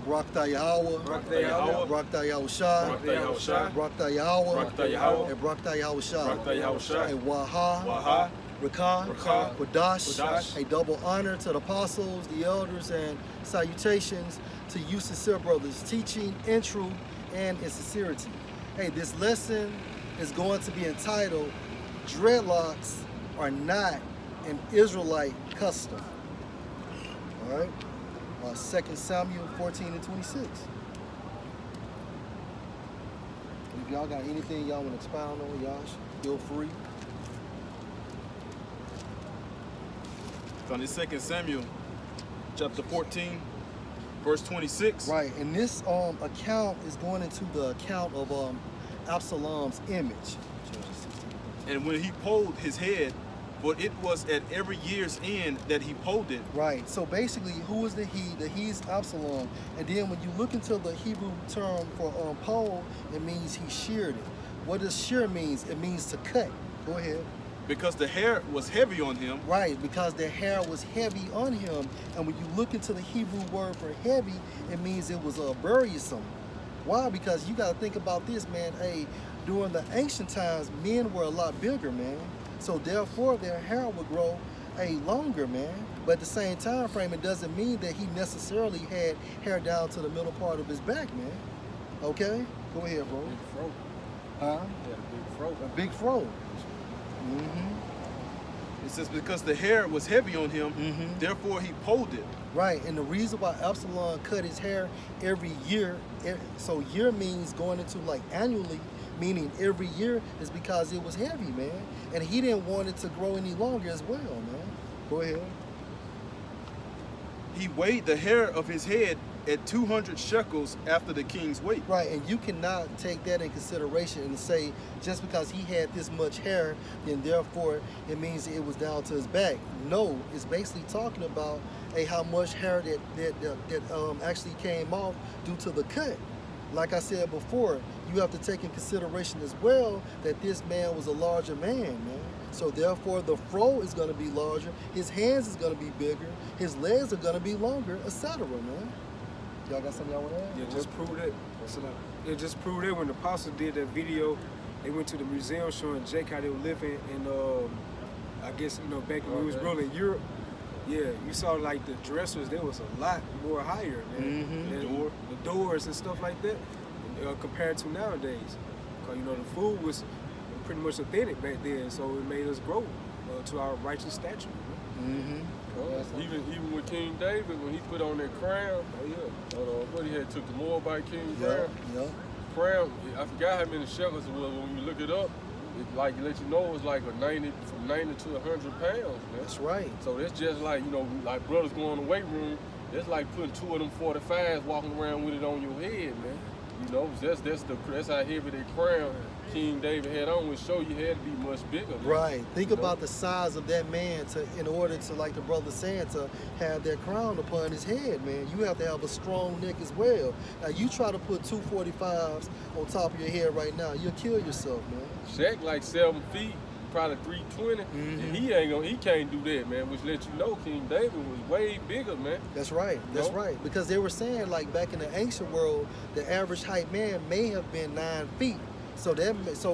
Barakatah Yahweh, Barakatah Yahushua, Barakatah Yahweh, and Barakatah Yahushua, and Waha, Rakah, Quadash, a double honor to the apostles, the elders, and salutations to you sincere brothers, teaching in truth and in sincerity. Hey, this lesson is going to be entitled, Dreadlocks Are Not an Israelite Custom. All right, 2 Samuel 14 and 26. If y'all got anything y'all want to expound on, y'all feel free. On this 2 Samuel, chapter 14, verse 26. Right, and this account is going into the account of Absalom's image. And when he polled his head, for it was at every year's end that he polled it. Right, so basically, who is the he? The he's Absalom. And then when you look into the Hebrew term for poll, it means he sheared it. What does shear means? It means to cut. Go ahead. Because the hair was heavy on him. Right, because the hair was heavy on him. And when you look into the Hebrew word for heavy, it means it was burdensome. Why? Because you got to think about this, man. Hey, during the ancient times, men were a lot bigger, man. So therefore, their hair would grow longer, man. But at the same time frame, it doesn't mean that he necessarily had hair down to the middle part of his back, man. Okay? Go ahead, bro. Big fro. Huh? He had a big fro. A big fro. It says because the hair was heavy on him, therefore he polled it. Right, and the reason why Absalom cut his hair every year, so year means going into like annually, meaning every year, is because it was heavy, man. And he didn't want it to grow any longer as well, man. Go ahead. He weighed the hair of his head at 200 shekels after the king's weight. Right, and you cannot take that in consideration and say just because he had this much hair, then therefore it means it was down to his back. No, it's basically talking about how much hair that actually came off due to the cut. Like I said before, you have to take in consideration as well that this man was a larger man, man. So therefore the fro is going to be larger, his hands is going to be bigger, his legs are going to be longer, etc., man. Y'all got something y'all want to add? Yeah, just prove that. Yeah, just prove that when the apostle did that video, they went to the museum showing Jake how they were living in, I guess, you know, back when we was ruling Europe. Yeah, you saw like the dressers, there was a lot more higher, man. The doors and stuff like that, compared to nowadays. Because, you know, the food was pretty much authentic back then, so it made us grow to our righteous stature. Even with King David, when he put on that crown, what he had took the Moabite king crown. Crown, I forgot how many shekels it was. When you look it up, it like let you know it was like from 90 to 100 pounds, man. That's right. So that's just like, you know, like brothers going in the weight room. That's like putting 2 of them 45s walking around with it on your head, man. You know, that's how heavy that crown King David had on, would show you had to be much bigger. Man. Right. Think about the size of that man in order to, like the brother said, to have that crown upon his head, man. You have to have a strong neck as well. Now you try to put 2 45s on top of your head right now, you'll kill yourself, man. Shaq like 7 feet, probably 320, and he can't do that, man. Which let you know King David was way bigger, man. That's right. That's right. Because they were saying like back in the ancient world, the average height man may have been 9 feet. So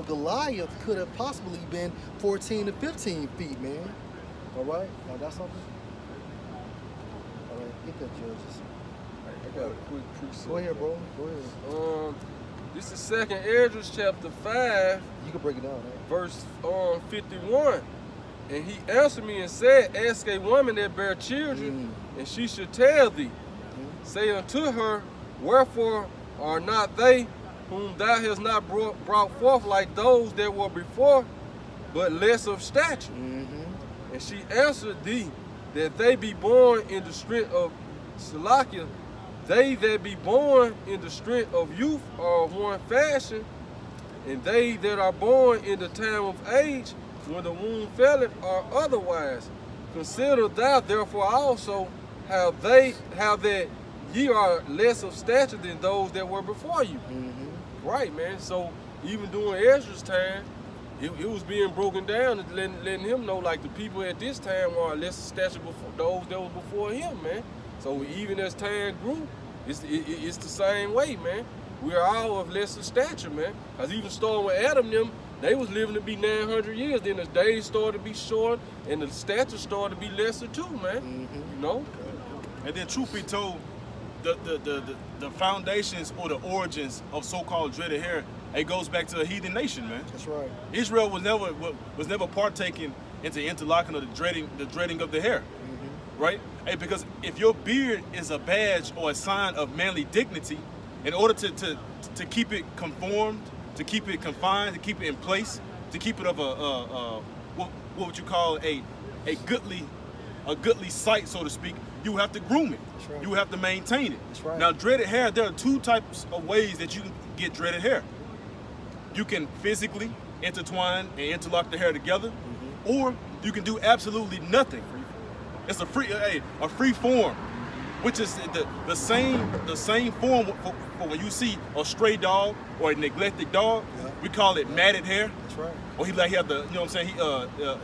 Goliath could have possibly been 14 to 15 feet, man. All right, now that's something. All right, get that, judges. I got a quick precept. Go ahead, bro. Go ahead. This is 2 Esdras chapter 5. You can break it down, man. Verse 51. And he answered me and said, ask a woman that bear children, and she should tell thee. Say unto her, wherefore are not they whom thou hast not brought forth like those that were before, but less of stature? And she answered thee, that they be born in the strength of Salakia, they that be born in the strength of youth are of one fashion, and they that are born in the time of age, when the womb faileth, are otherwise. Consider thou therefore also how that ye are less of stature than those that were before you. Right, man. So even during Ezra's time, it was being broken down and letting him know like the people at this time are less of stature before those that was before him, man. So even as time grew, It's the same way, man. We are all of lesser stature, man. Cause even starting with Adam them, they was living to be 900 years. Then the days started to be short, and the stature started to be lesser too, man. You know. And then, truth be told, the foundations or the origins of so-called dreaded hair, it goes back to a heathen nation, man. That's right. Israel was never partaking into interlocking or the dreading of the hair, right? Hey, because if your beard is a badge or a sign of manly dignity, in order to keep it conformed, to keep it confined, to keep it in place, to keep it of what would you call a goodly sight, so to speak, you have to groom it. That's right. You have to maintain it. That's right. Now, dreaded hair, there are two types of ways that you can get dreaded hair. You can physically intertwine and interlock the hair together, or you can do absolutely nothing. It's a free form, which is the same form for when you see a stray dog or a neglected dog. Yeah. We call it matted hair. That's right. Or he have the, you know what I'm saying?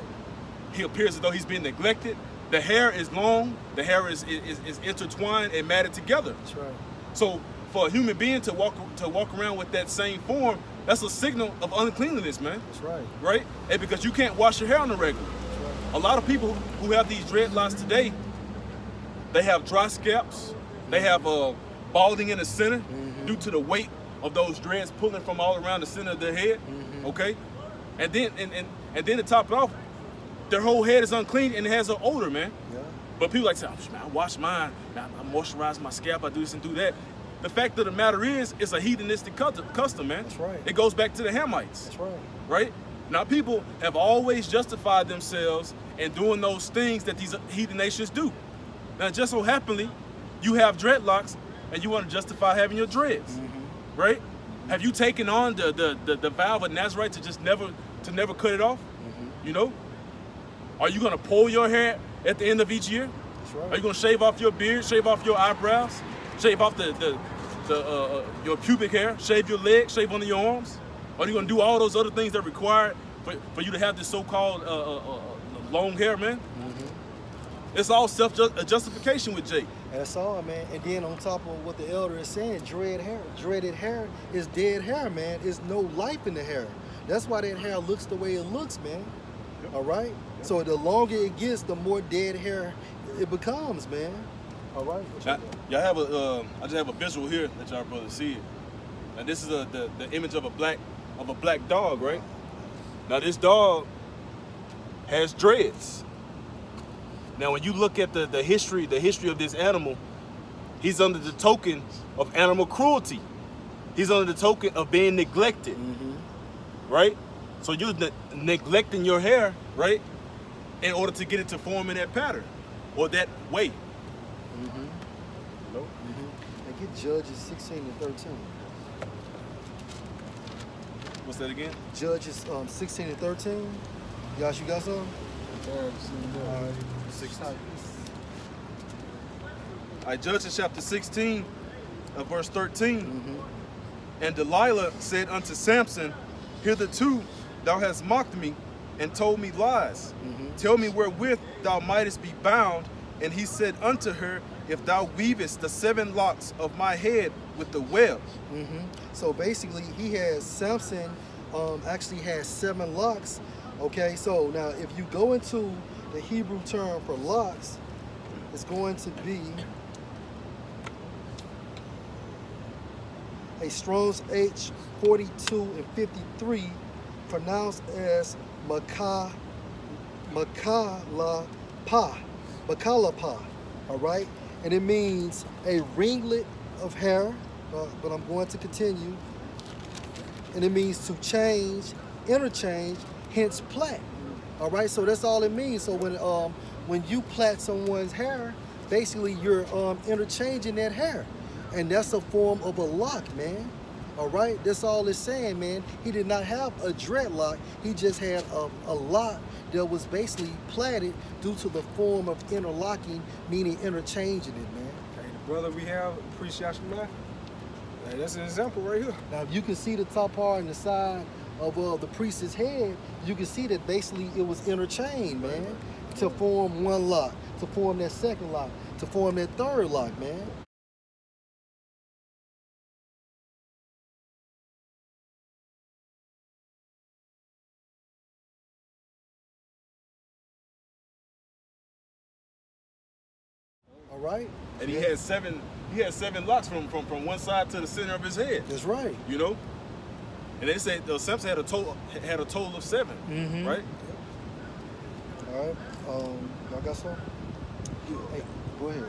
He appears as though he's being neglected. The hair is long. The hair is intertwined and matted together. That's right. So for a human being to walk around with that same form, that's a signal of uncleanliness, man. That's right. Right? And because you can't wash your hair on the regular. That's right. A lot of people who have these dreadlocks today, they have dry scalps. They have balding in the center due to the weight of those dreads pulling from all around the center of their head. Okay, and then to top it off, their whole head is unclean and it has an odor, man. Yeah. But people like say, oh, man, I wash mine, man, I moisturize my scalp, I do this and do that. The fact of the matter is, it's a heathenistic custom, man. That's right. It goes back to the Hamites. That's right. Right? Now, people have always justified themselves in doing those things that these heathen nations do. Now, just so happily, you have dreadlocks and you want to justify having your dreads, right? Have you taken on the vow of a Nazarite to just never cut it off? You know? Are you going to pull your hair at the end of each year? That's right. Are you going to shave off your beard, shave off your eyebrows, shave off your pubic hair, shave your legs, shave under your arms? Are you going to do all those other things that are required for you to have this so-called long hair, man? It's all self-justification with Jake. That's all, man. And then on top of what the elder is saying, dreaded hair is dead hair, man. There's no life in the hair. That's why that hair looks the way it looks, man. Yep. All right? Yep. So the longer it gets, the more dead hair it becomes, man. All right? I just have a visual here that y'all brothers see it. And this is the image of a black dog, right? Now this dog has dreads. Now when you look at the history of this animal, he's under the token of animal cruelty. He's under the token of being neglected, right? So you're neglecting your hair, right, in order to get it to form in that pattern or that way. Nope. And get Judges 16 and 13. What's that again? Judges 16 and 13. Josh, you got some? All right. 16. All right, Judges chapter 16, verse 13. And Delilah said unto Samson, hitherto thou hast mocked me and told me lies. Tell me wherewith thou mightest be bound. And he said unto her, if thou weavest the 7 locks of my head with the web. So basically, Samson actually has 7 locks. Okay, so now if you go into the Hebrew term for locks, it's going to be a Strong's H 42 and 53, pronounced as makalapa, all right? And it means a ringlet of hair, but I'm going to continue. And it means to change, interchange, hence plait. All right, so that's all it means. So when you plait someone's hair, basically you're interchanging that hair. And that's a form of a lock, man. All right, that's all it's saying, man. He did not have a dreadlock. He just had a lock that was basically plaited due to the form of interlocking, meaning interchanging it, man. Hey, the brother we have, appreciate you, man. Hey, that's an example right here. Now, if you can see the top part and the side of the priest's head, you can see that basically it was interchained, man, to form one lock, to form that second lock, to form that third lock, man. right? And he had seven locks from one side to the center of his head. That's right. You know? And they say Samson had a total of 7, right? All right. Y'all got some? Hey, go ahead.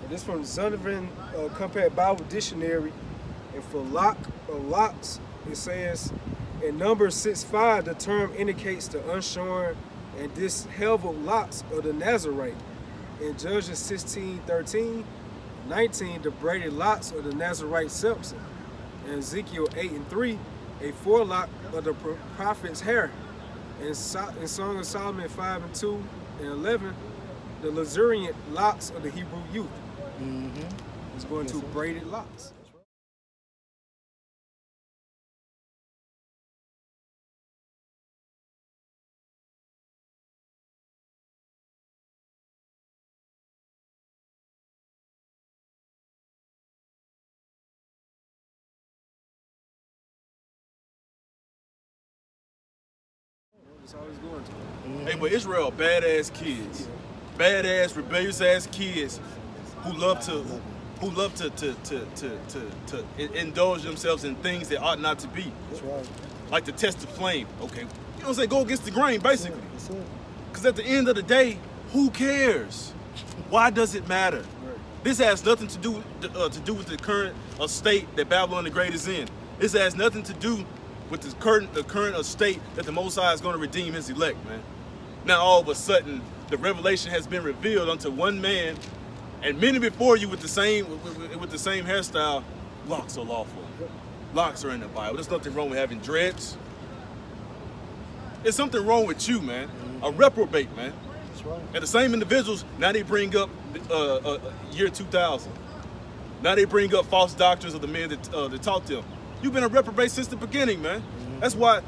This from Zondervan Compact Bible Dictionary, and for lock or locks, it says in Numbers 6:5, the term indicates the unshorn and disheveled locks of the Nazarite. In Judges 16:13, 19, the braided locks of the Nazarite Samson. In Ezekiel 8:3, a forelock of the prophet's hair. In Song of Solomon 5:2 and 11, the luxuriant locks of the Hebrew youth. It's going to braided locks. That's all it's going to. Hey, but Israel, badass kids, badass rebellious ass kids who love to indulge themselves in things that ought not to be. That's right. Like to test the flame. Okay, you know what I'm saying? Go against the grain, basically. That's it. Because at the end of the day, who cares? Why does it matter? This has nothing to do with the current state that Babylon the Great is in. This has nothing to do with the current estate that the Most High is going to redeem His elect, man. Now all of a sudden, the revelation has been revealed unto one man, and many before you with the same hairstyle. Locks are lawful. Locks are in the Bible. There's nothing wrong with having dreads. There's something wrong with you, man. A reprobate, man. That's right. And the same individuals, now they bring up year 2000. Now they bring up false doctrines of the men that taught them. You've been a reprobate since the beginning, man. That's why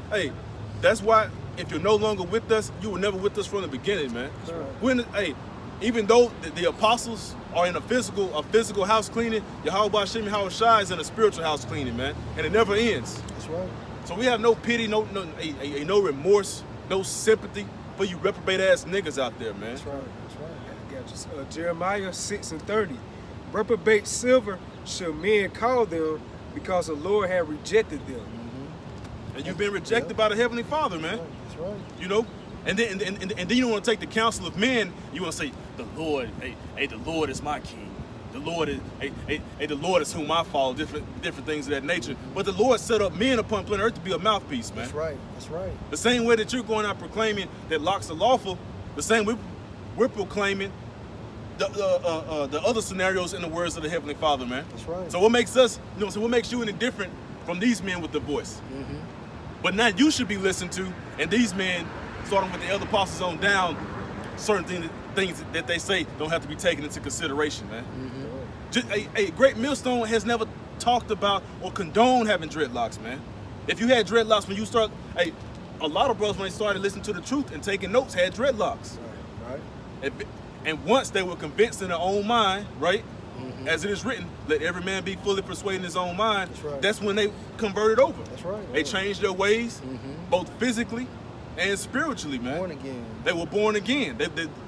if you're no longer with us, you were never with us from the beginning, man. Even though the apostles are in a physical house cleaning, Yahweh Hashem Yahushua is in a spiritual house cleaning, man. And it never ends. That's right. So we have no pity, no remorse, no sympathy for you reprobate ass niggas out there, man. That's right. That's right. Got you. Jeremiah 6:30. Reprobate silver shall men call them, because the Lord had rejected them. And you've been rejected by the Heavenly Father, man. That's right. You know? And then you don't want to take the counsel of men. You want to say, the Lord, the Lord is my king. The Lord is, the Lord is whom I follow, different things of that nature. But the Lord set up men upon planet Earth to be a mouthpiece, man. That's right. That's right. The same way that you're going out proclaiming that locks are lawful, the same way we're proclaiming the other scenarios in the words of the Heavenly Father, man. That's right. So what makes us, what makes you any different from these men with the voice? But now you should be listened to, and these men, starting with the other apostles on down, certain things that they say don't have to be taken into consideration, man. Just, a great millstone has never talked about or condoned having dreadlocks, man. If you had dreadlocks when you start, a lot of brothers when they started listening to the truth and taking notes had dreadlocks. Right. And once they were convinced in their own mind, right? As it is written, let every man be fully persuaded in his own mind. That's right. That's when they converted over. That's right. They changed their ways, both physically and spiritually, man. Born again. They were born again.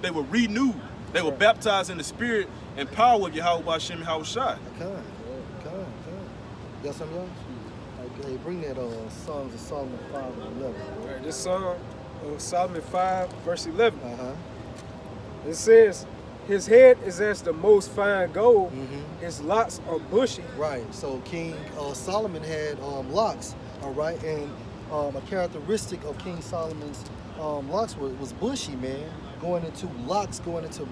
They were renewed. They were baptized in the spirit and power of Yahweh Hashem Yahushua. Come. Got something else? Okay, bring that Songs of Solomon 5 and 11. All right, this song of Solomon 5, verse 11. It says, his head is as the most fine gold, his locks are bushy. Right, so King Solomon had locks, all right, and a characteristic of King Solomon's locks was bushy, man, going into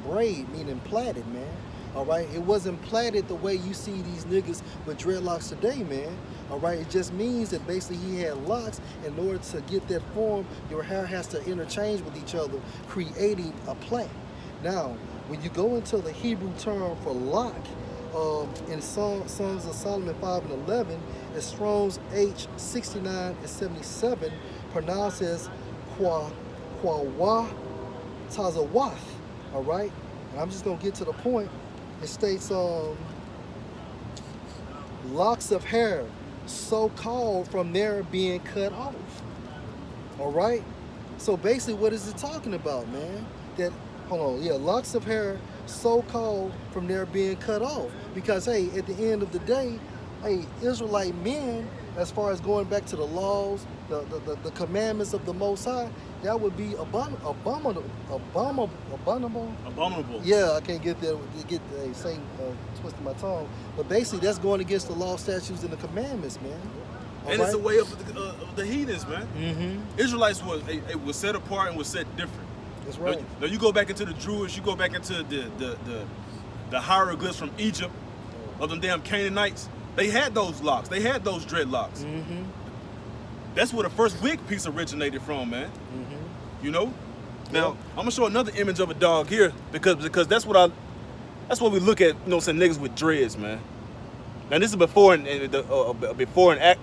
braid, meaning plaited, man, all right? It wasn't plaited the way you see these niggas with dreadlocks today, man, all right? It just means that basically he had locks. In order to get that form, your hair has to interchange with each other, creating a plait. Now, when you go into the Hebrew term for lock, in Songs of Solomon 5 and 11, it's Strong's H 69 and 77, pronounced as Kwawah Tazawath, all right? And I'm just going to get to the point. It states, locks of hair, so called from their being cut off, all right? So basically, what is it talking about, man? That, hold on, locks of hair so-called from their being cut off. Because, hey, at the end of the day, hey, Israelite men, as far as going back to the laws, the commandments of the Most High, that would be abominable. Abominable. Yeah, I can't get there. Saying twisting my tongue, but basically that's going against the law, statutes, and the commandments, man. And it's a way of the heathens, man. Mm-hmm. Israelites was set apart and was set different. That's right. Now you go back into the Druids, you go back into the hieroglyphs from Egypt of them damn Canaanites. They had those locks. They had those dreadlocks. Mm-hmm. That's where the first wig piece originated from, man. Mm-hmm. You know. Now I'm gonna show another image of a dog here because that's what we look at. You know, what I'm saying, niggas with dreads, man. Now this is before and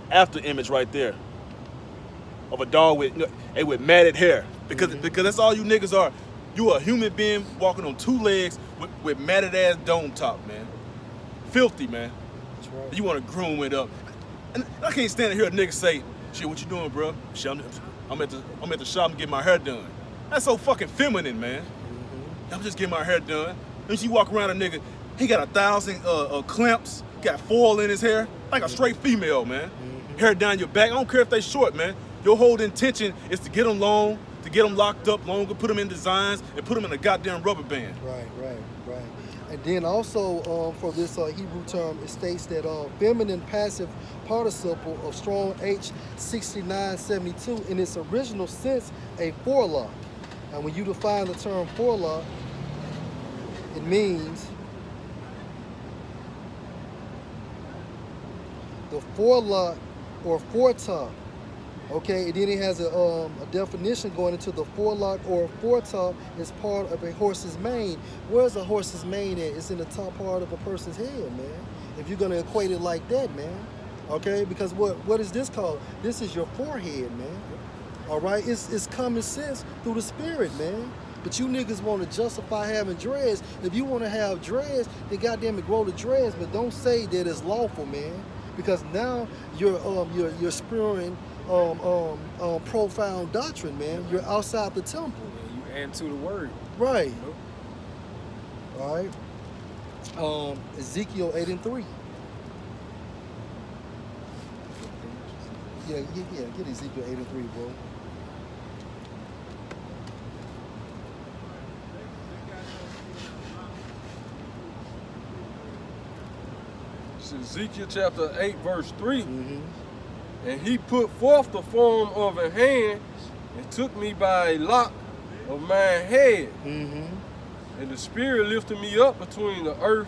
after image right there of a dog with matted hair because that's all you niggas are. You a human being walking on two legs with matted ass dome top, man. Filthy, man. That's right. You want to groom it up. And I can't stand to hear a nigga say, "Shit, what you doing, bro?" Shit, I'm at the shop and getting my hair done. That's so fucking feminine, man. Mm-hmm. I'm just getting my hair done. And you walk around a nigga, he got 1,000 clamps, got foil in his hair, like a straight female, man. Mm-hmm. Hair down your back. I don't care if they short, man. Your whole intention is to get them long, to get them locked up longer, put them in designs, and put them in a goddamn rubber band. Right. And then also for this Hebrew term, it states that feminine passive participle of strong H6972 in its original sense, a forelock. And when you define the term forelock, it means the forelock or foretop. Okay, and then it has a definition going into the forelock or foretop is part of a horse's mane. Where's a horse's mane at? It's in the top part of a person's head, man. If you're gonna equate it like that, man. Okay, because what is this called? This is your forehead, man. All right, it's common sense through the spirit, man. But you niggas want to justify having dreads. If you want to have dreads, then goddamn it, grow the dreads. But don't say that it's lawful, man. Because now you're spewing profound doctrine, man. You're outside the temple. Yeah, you add to the word. Right. You know? All right. Ezekiel 8:3. Yeah, get Ezekiel 8:3, bro. It's Ezekiel chapter 8, verse 3. Mm-hmm. And he put forth the form of a hand and took me by a lock of mine head. Mm-hmm. And the Spirit lifted me up between the earth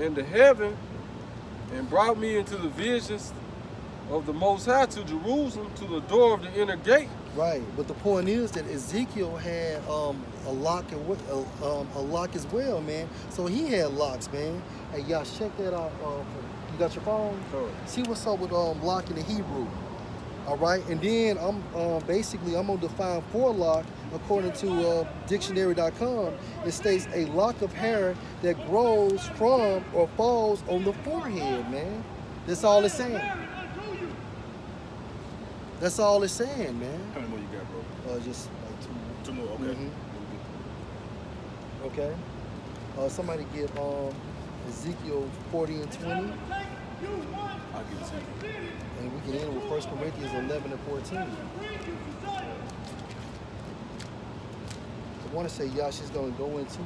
and the heaven and brought me into the visions of the Most High to Jerusalem, to the door of the inner gate. Right, but the point is that Ezekiel had a lock as well, man. So he had locks, man. Hey, y'all check that out. You got your phone? Sure. See what's up with lock in the Hebrew. All right, and then I'm gonna define forelock according to dictionary.com. It states a lock of hair that grows from or falls on the forehead, man. That's all it's saying. That's all it's saying, man. How many more you got, bro? Just like two more. Two more, okay. Mm-hmm. Okay. Somebody get Ezekiel 40 and 20. I'll get Ezekiel. And we can end with 1 Corinthians 11 and 14. I want to say Yasha's going to go into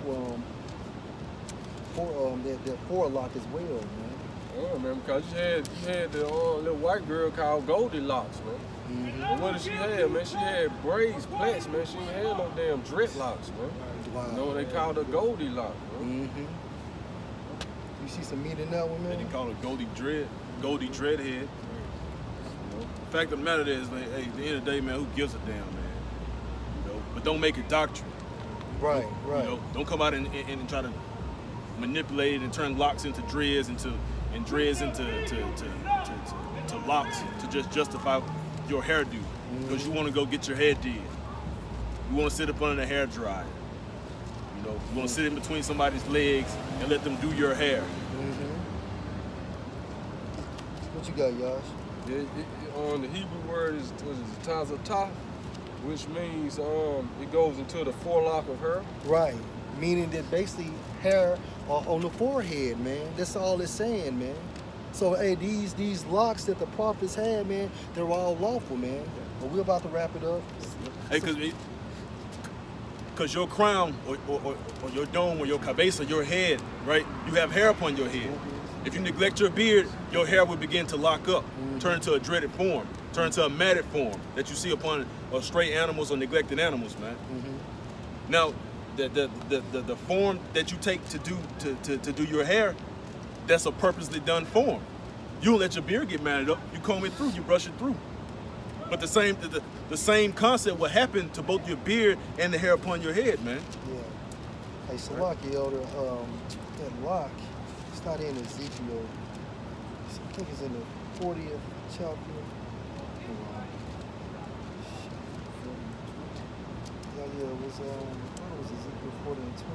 that forelock as well, man. Oh man, because you had the little white girl called Goldilocks, man. Mm-hmm. And what did she have, man? She had braids, plaits, man. She ain't had no damn dreadlocks, man. Wow. You know, they called her Goldilocks, man. Mm-hmm. You see some meat in that one, man? And they call her Goldie Dreadhead. You know, the fact of the matter is, man, hey, at the end of the day, man, who gives a damn, man? You know, but don't make it doctrine. Right. You know, don't come out and try to manipulate it and turn locks into dreads and dreads into locks to just justify your hairdo because you want to go get your hair did. You want to sit up under the hair dryer. You know, you want to sit in between somebody's legs and let them do your hair. Mm-hmm. What you got, Yash? The Hebrew word is tazatah, which means it goes into the forelock of her. Right. meaning that basically hair on the forehead, man. That's all it's saying, man. So, hey, these locks that the prophets had, man, they're all lawful, man. But we're about to wrap it up. Hey, because your crown or your dome or your cabeza, your head, right? You have hair upon your head. If you neglect your beard, your hair will begin to lock up, turn to a dreaded form, turn to a matted form that you see upon stray animals or neglected animals, man. Now, the form that you take to do your hair, that's a purposely done form. You don't let your beard get matted up. You comb it through. You brush it through. But the same concept will happen to both your beard and the hair upon your head, man. Yeah. Hey, Salaki, Elder, that lock, it's not in Ezekiel. I think it's in the 40th chapter. Yeah, it was, I thought it was Ezekiel 40 and 20.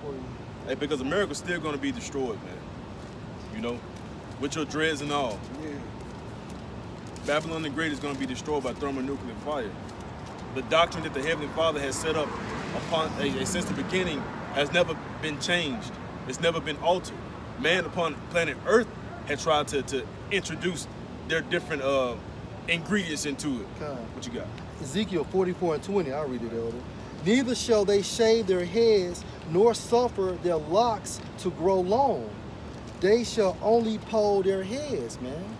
40. Hey, because America's still going to be destroyed, man. You know, with your dreads and all. Yeah. Babylon the Great is going to be destroyed by thermonuclear fire. The doctrine that the Heavenly Father has set up since the beginning has never been changed. It's never been altered. Man upon planet Earth had tried to introduce their different ingredients into it. Okay. What you got? Ezekiel 44 and 20, I'll read it, Elder. Neither shall they shave their heads, nor suffer their locks to grow long. They shall only poll their heads, man.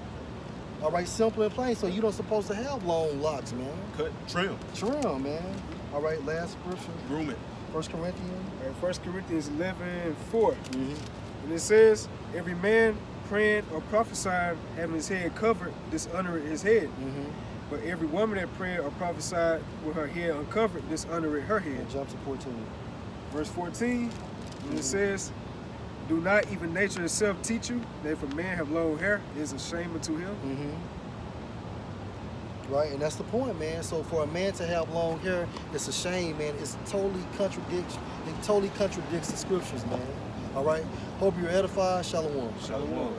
All right, simple and plain. So you don't supposed to have long locks, man. Cut, trim. Trim, man. All right, last scripture. Groom it. 1 Corinthians. All right, 1 Corinthians 11:4. And it says, every man praying or prophesying having his head covered dishonoreth his head. But every woman that prayed or prophesied with her head uncovered dishonoreth her head. And jump to 14. Verse 14, and it says, do not even nature itself teach you that if a man have long hair, it is a shame unto him? Right, and that's the point, man. So for a man to have long hair, it's a shame, man. It totally contradicts the scriptures, man. All right. Hope you're edified. Shalom. Shalom.